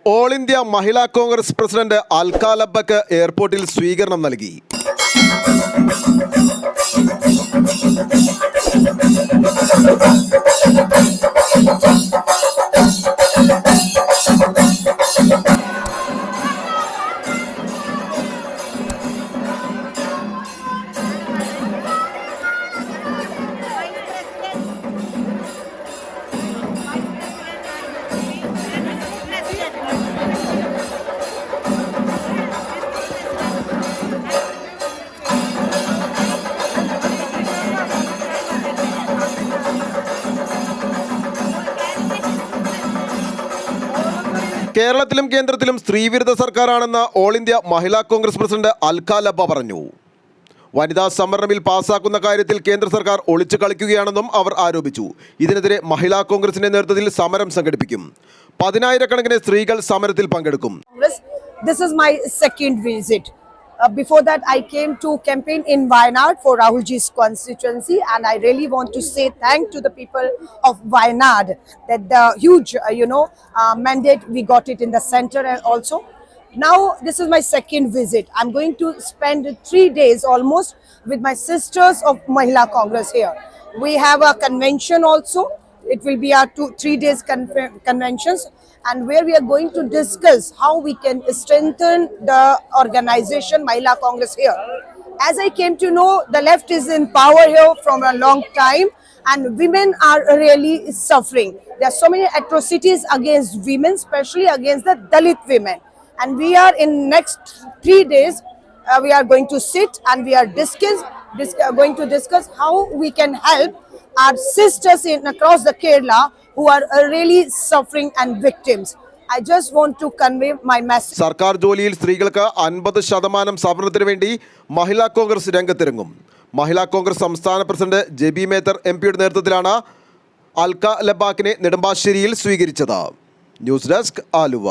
All India മഹിളാ Congress president Alka ലബ്ബക്ക് എയർപോർട്ടിൽ സ്വീകരണം നൽകി. കേരളത്തിലും കേന്ദ്രത്തിലും സ്ത്രീവിരുദ്ധ സർക്കാരാണെന്ന ഓൾ ഇന്ത്യ മഹിളാ കോൺഗ്രസ് പ്രസിഡന്റ് അൽക ലബ്ബ പറഞ്ഞു. വനിതാ സംവരണ ബിൽ പാസാക്കുന്ന കാര്യത്തിൽ കേന്ദ്ര സർക്കാർ ഒളിച്ചു കളിക്കുകയാണെന്നും അവർ ആരോപിച്ചു. ഇതിനെതിരെ മഹിളാ കോൺഗ്രസിന്റെ നേതൃത്വത്തിൽ സമരം സംഘടിപ്പിക്കും. 10,000-കണക്കിന് സ്ത്രീകൾ സമരത്തിൽ പങ്കെടുക്കും. This is my second visit. Before that, I came to campaign in Wayanad for Rahul Ji's constituency, and I really want to say thank to the people of Wayanad that the huge, mandate we got it in the center and also. Now, this is my second visit. I'm going to spend 3 days almost with my sisters of Mahila Congress here. We have a convention also. It will be our 3 days conventions, and where we are going to discuss how we can strengthen the organization Mahila Congress here. As I came to know, the left is in power here from a long time, and women are really suffering. There are so many atrocities against women, especially against the Dalit women. And we are in next 3 days, we are going to sit and we are going to discuss how we can help our sisters across the Kerala who are really suffering and victims. I just want to convey my message. സർക്കാർ ജോലിയിൽ സ്ത്രീകൾക്ക് 50% സംവരണത്തിന് വേണ്ടി മഹിളാ കോൺഗ്രസ് രംഗത്തിറങ്ങും. മഹിളാ കോൺഗ്രസ് സംസ്ഥാന president JB Mather എംപിയുടെ നേതൃത്വത്തിലാണ് അൽക ലബ്ബക്കിനെ നെടുമ്പാശ്ശേരിയിൽ സ്വീകരിച്ചത്. News desk Aluva.